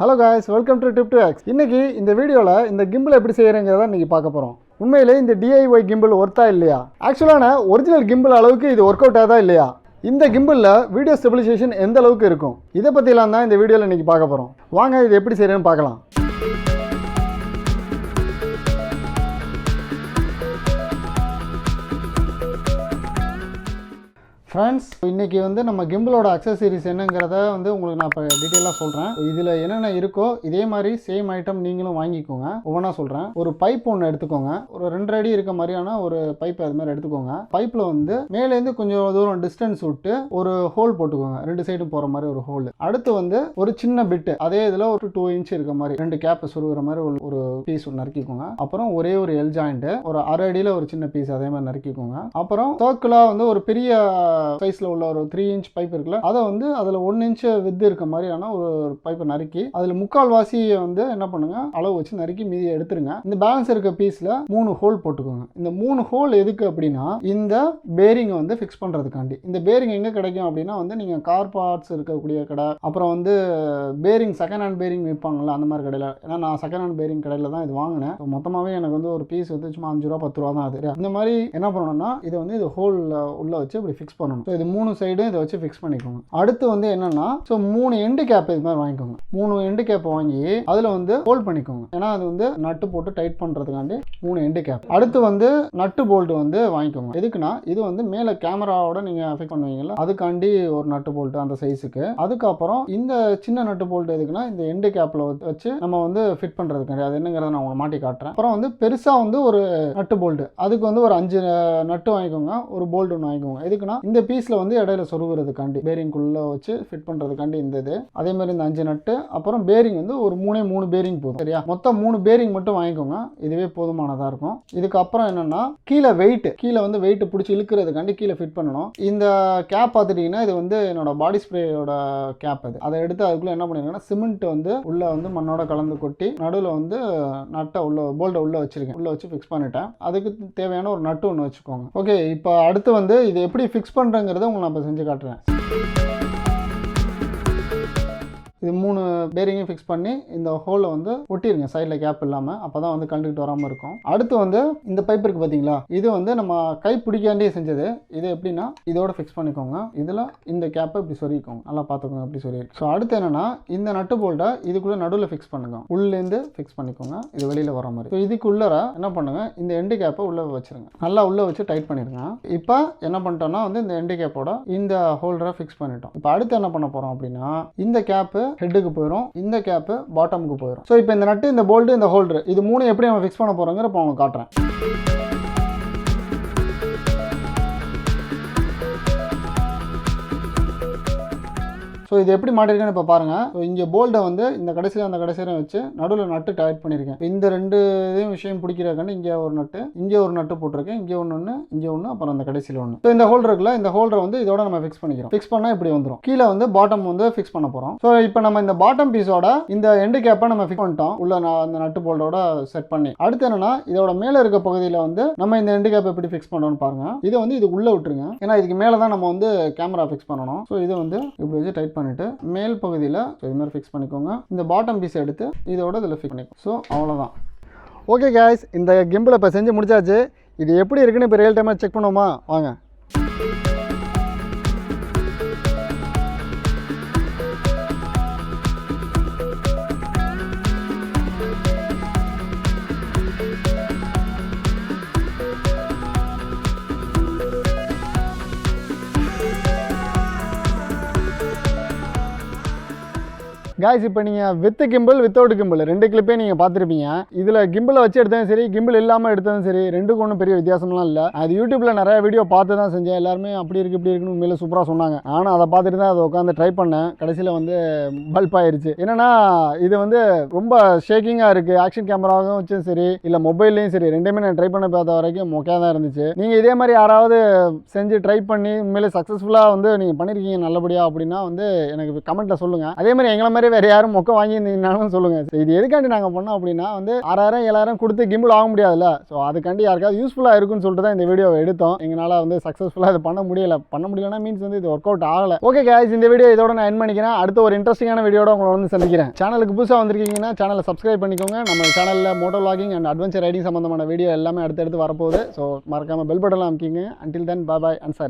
Hello guys, welcome to tip to X. இன்னைக்கு இந்த வீடியோவில் இந்த கிம்பிள் எப்படி செய்கிறேங்கிறத இன்றைக்கி பார்க்க போகிறோம். உண்மையிலே இந்த DIY கிம்பிள் ஒர்த்தா இல்லையா, ஆக்சுவலான ஒரிஜினல் கிம்பிள் அளவுக்கு இது ஒர்க் அவுட் ஆகுதா இல்லையா, இந்த கிம்பிளில் வீடியோ ஸ்டெபிலைசேஷன் எந்த அளவுக்கு இருக்கும், இதை பற்றிலாம் தான் இந்த வீடியோவில் இன்றைக்கி பார்க்க போகிறோம். வாங்க இது எப்படி செய்கிறேன்னு பார்க்கலாம். ஃப்ரெண்ட்ஸ், இன்றைக்கி நம்ம கிம்பிளோட அக்சசரிஸ் என்னங்கிறத உங்களுக்கு நான் இப்போ டீட்டெயிலாக சொல்கிறேன். இதில் என்னென்ன இருக்கோ இதே மாதிரி சேம் ஐட்டம் நீங்களும் வாங்கிக்கோங்க. ஒவ்வொன்றா சொல்கிறேன். ஒரு பைப் ஒன்று எடுத்துக்கோங்க. ஒரு 2 அடி இருக்க மாதிரியான ஒரு பைப் அது மாதிரி எடுத்துக்கோங்க. பைப்பில் மேலேருந்து கொஞ்சம் தூரம் டிஸ்டன்ஸ் விட்டு ஒரு ஹோல் போட்டுக்கோங்க. 2 சைடும் போகிற மாதிரி ஒரு ஹோல். அடுத்து ஒரு சின்ன பிட்டு அதே இதில் ஒரு 2 இன்ச் இருக்க மாதிரி 2 கேப்பை சுருகிற மாதிரி ஒரு பீஸ் ஒன்று நறுக்கிக்கோங்க. அப்புறம் ஒரே ஒரு எல் ஜாயிண்ட்டு ஒரு 1/2 அடியில் ஒரு சின்ன பீஸ் அதே மாதிரி நறுக்கிக்கோங்க. அப்புறம் சர்க்கிளாக ஒரு பெரிய சைஸ்ல உள்ள ஒரு 3 இன்ச் பைப் இருக்குல்ல, அதை அதில் 1 இன்ச் வித்து இருக்க மாதிரியான ஒரு பைப்பை நறுக்கி அதில் 3/4 வாசியை என்ன பண்ணுங்க, அளவு வச்சு நறுக்கி மீதியை எடுத்துருங்க. இந்த பேலன்ஸ் இருக்க பீஸ்ல 3 ஹோல் போட்டுக்கோங்க. இந்த 3 ஹோல் எதுக்கு அப்படின்னா, இந்த பேரிங்கை ஃபிக்ஸ் பண்றதுக்காண்டி. இந்த பேரிங் எங்க கிடைக்கும் அப்படின்னா நீங்க கார் பார்ட்ஸ் இருக்கக்கூடிய கடை, அப்புறம் பேரிங் செகண்ட் ஹேண்ட் பேரிங் விற்பாங்கல்ல, அந்த மாதிரி கடையில். ஏன்னா நான் செகண்ட் ஹேண்ட் பேரிங் கடையில் தான் இது வாங்கினேன். மொத்தமாகவே எனக்கு ஒரு பீஸ் சும்மா 5 ரூபா 10 ரூபா தான் அது. இந்த மாதிரி என்ன பண்ணணும்னா, இதை இது ஹோல் உள்ள வச்சு இப்படி ஃபிக்ஸ் பண்ணணும். இது 3 சைடும் இதை வச்சு ஃபிக்ஸ் பண்ணிக்கோங்க. அடுத்து என்னன்னா, 3 எண்டு கேப் இது மாதிரி வாங்கிக்கோங்க. 3 எண்டு கேப் வாங்கி அதில் ஹோல்ட் பண்ணிக்கோங்க. ஏன்னா அது நட்டு போட்டு டைட் பண்ணுறதுக்காண்டி 3 எண்டு கேப். அடுத்து நட்டு போல்ட்டு வாங்கிக்கோங்க. எதுக்குன்னா, இது மேலே கேமராவோட நீங்கள் ஃபிக்ஸ் பண்ணுவீங்கல்ல, அதுக்காண்டி ஒரு நட்டு போல்ட்டு அந்த சைஸுக்கு. அதுக்கப்புறம் இந்த சின்ன நட்டு போல்ட்டு எதுக்குன்னா, இந்த எண்டு கேப்பில் வச்சு நம்ம ஃபிட் பண்ணுறதுக்காண்டி. அது என்னங்கிறத நான் உங்களுக்கு மாட்டி காட்டுறேன். அப்புறம் பெருசாக ஒரு நட்டு போல்ட்டு, அதுக்கு ஒரு 5 நட்டு வாங்கிக்கோங்க. ஒரு போல்ட் ஒன்று வாங்கிக்கோங்க. எதுக்குன்னா, இந்த பீஸ்ல இடையில சொருகிறதுக்காண்டி, பேரிங்குள்ள வச்சு ஃபிட் பண்றதுக்காண்டி இந்த இது. அதே மாதிரி இந்த 5 நட்டு, அப்புறம் பேரிங் ஒரு 3 பேரிங் போதும். சரியா, மொத்தம் 3 பேரிங் மட்டும் வாங்கிக்கோங்க. இதுவே போதுமானதா இருக்கும். இதுக்கப்புறம் என்னன்னா, கீழே வெயிட் பிடிச்சி இழுக்கிறதுக்காண்டி கீழே ஃபிட் பண்ணணும். இந்த கேப் பார்த்துட்டீங்கன்னா, இது என்னோட பாடி ஸ்ப்ரேயோட கேப். அதை எடுத்து அதுக்குள்ள என்ன பண்ணிருக்கேன்னா, சிமெண்ட் உள்ள மண்ணோட கலந்து கொட்டி நடுவில் நட்டை போல்ட்டை உள்ள வச்சிருக்கேன். உள்ள வச்சு ஃபிக்ஸ் பண்ணிட்டேன். அதுக்கு தேவையான ஒரு நட்டு ஒன்று வச்சுக்கோங்க. ஓகே, இப்போ அடுத்து இது எப்படி ஃபிக்ஸ் பண்றேங்கிறத உங்களுக்கு நான் இப்போ செஞ்சு காட்டுறேன். இது 3 பேரிங்கையும் ஃபிக்ஸ் பண்ணி இந்த ஹோலில் ஒட்டிடுங்க, சைடில் கேப் இல்லாமல். அப்போ தான் கண்டுக்கிட்டு வராமல் இருக்கும். அடுத்து இந்த பைப் இருக்குது பார்த்தீங்களா, இது நம்ம கை பிடிக்காண்டியே செஞ்சது. இது எப்படின்னா, இதோட ஃபிக்ஸ் பண்ணிக்கோங்க. இதில் இந்த கேப்பை இப்படி சொருகிக்கோங்க. நல்லா பார்த்துக்கோங்க இப்படி சொருகி. ஸோ அடுத்து என்னன்னா, இந்த நட்டு போல்ட்டை இதுக்குள்ளே நடுவில் ஃபிக்ஸ் பண்ணுங்க. உள்ளேருந்து ஃபிக்ஸ் பண்ணிக்கோங்க, இது வெளியில் வர மாதிரி. ஸோ இதுக்குள்ளே என்ன பண்ணுங்க, இந்த எண்டு கேப்பை உள்ளே வச்சுருங்க. நல்லா உள்ளே வச்சு டைட் பண்ணிடுங்க. இப்போ என்ன பண்ணிட்டோம்னா, இந்த எண்டு கேப்போட இந்த ஹோல்டரை ஃபிக்ஸ் பண்ணிட்டோம். இப்போ அடுத்து என்ன பண்ண போகிறோம் அப்படின்னா, இந்த கேப்பு ஹெட்டுக்கு போயிடும், இந்த கேப்பு பாட்டமுக்கு போயிடும். ஸோ இப்போ இந்த நட்டு, இந்த போல்ட், இந்த ஹோல்டர், இது 3 எப்படி நம்ம ஃபிக்ஸ் பண்ண போகிறோங்கிற இப்போ உங்களுக்கு காட்டுறேன். ஸோ இது எப்படி மாட்டிருக்கேன்னு இப்போ பாருங்கள். ஸோ இங்கே போல்ட்டை இந்த கடைசியில் அந்த கடைசியிலும் வச்சு நடுவில் நட்டு டைட் பண்ணியிருக்கேன். இந்த 2 இதையும் விஷயம் பிடிக்கிறக்காண்டி இங்கே ஒரு நட்டு, இங்கே ஒரு நட்டு போட்டிருக்கேன். இங்கே ஒன்று, இங்கே ஒன்று, அப்புறம் அந்த கடைசியில் ஒன்று. ஸோ இந்த ஹோல்டர் இருக்குல்ல, இந்த ஹோல்டரை இதோட நம்ம ஃபிக்ஸ் பண்ணிக்கிறோம். ஃபிக்ஸ் பண்ணால் இப்படி வந்துடும். கீழே பாட்டம் ஃபிக்ஸ் பண்ண போகிறோம். ஸோ இப்போ நம்ம இந்த பாட்டம் பீஸோட இந்த எண்டு கேப்பை நம்ம ஃபிக்ஸ் பண்ணிட்டோம், உள்ள அந்த நட்டு போல்ட்டோட செட் பண்ணி. அடுத்து என்னன்னா, இதோட மேலே இருக்க பகுதியில் நம்ம இந்த எண்டு கேப்பை எப்படி ஃபிக்ஸ் பண்ணுறோம்னு பாருங்க. இதை இது உள்ளே விட்டுருங்க. ஏன்னா இதுக்கு மேலே தான் நம்ம கேமரா ஃபிக்ஸ் பண்ணணும். ஸோ இதை இப்படி வச்சு டைட் பண்ணிட்டு மேல் பகுதியில் இது மாதிரி ஃபிக்ஸ் பண்ணிக்கோங்க. இந்த பாட்டம் பீஸ் எடுத்து இதோட இதில் ஃபிக்ஸ் பண்ணிக்கோங்க. ஸோ அவ்வளோதான். ஓகே காய்ஸ், இந்த கிம்பிளை இப்போ செஞ்சு முடிச்சாச்சு. இது எப்படி இருக்குன்னு இப்போ ரியல் டைமாக செக் பண்ணுவோமா, வாங்க. காய்ஸ், இப்போ நீங்கள் வித் கிம்பிள் வித்தவுட் கிம்பிள் 2 கிளிப்பே நீங்கள் பார்த்துருப்பீங்க. இதில் கிம்பிளை வச்சு எடுத்தாலும் சரி, கிம்பிள் இல்லாமல் எடுத்தாலும் சரி, 2க்கும் ஒன்றும் பெரிய வித்தியாசம்லாம் இல்லை. அது யூடியூப்பில் நிறைய வீடியோ பார்த்து தான் செஞ்சேன். எல்லாருமே அப்படி இருக்குது இப்படி இருக்குன்னு உண்மையில சூப்பராக சொன்னாங்க. ஆனால் அதை பார்த்துட்டு தான் அதை உட்காந்து ட்ரை பண்ணேன். கடைசியில் பல்ப் ஆயிடுச்சு. என்னன்னா, இது ரொம்ப ஷேக்கிங்காக இருக்குது. ஆக்ஷன் கேமராவும் வச்சும் சரி, இல்லை மொபைல்லையும் சரி, 2மே நான் ட்ரை பண்ண பார்த்த வரைக்கும் மொக்கையாக தான் இருந்துச்சு. நீங்கள் இதே மாதிரி யாராவது செஞ்சு ட்ரை பண்ணி உண்மையிலே சக்ஸஸ்ஃபுல்லாக நீங்கள் பண்ணியிருக்கீங்க நல்லபடியாக அப்படின்னா எனக்கு கமெண்ட்டில் சொல்லுங்கள். அதே மாதிரி எங்களை மாதிரி மாதிரி வேறு யாரும் மொக்க வாங்கியிருந்தீங்கன்னாலும் சொல்லுங்கள். இது எதுக்காண்டி நாங்கள் பண்ணோம் அப்படின்னா வந்து 6000 7000 கொடுத்து கிம்பிள் வாங்க முடியாதுல்ல. ஸோ அதுக்காண்டி யாருக்காவது யூஸ்ஃபுல்லாக இருக்குன்னு சொல்லிட்டு தான் இந்த வீடியோவை எடுத்தோம். எங்களால் வந்து சக்ஸஸ்ஃபுல்லாக இது பண்ண முடியலன்னா மீன்ஸ் வந்து இது ஒர்க் அவுட் ஆகலை. ஓகே guys, இந்த வீடியோ இதோட நான் எண்ட் பண்ணிக்கிறேன். அடுத்த ஒரு இன்ட்ரெஸ்டிங்கான வீடியோட உங்களை வந்து சந்திக்கிறேன். சேனலுக்கு புதுசாக வந்திருக்கீங்கன்னா சேனலை சப்ஸ்கிரைப் பண்ணிக்கோங்க. நம்ம சேனலில் moto vlogging and adventure riding சம்பந்தமான வீடியோ எல்லாமே அடுத்தடுத்து வரப்போகுது. ஸோ மறக்காமல் பெல் பட்டன்லாம் அமைக்கிங்க. until then bye bye and sorry.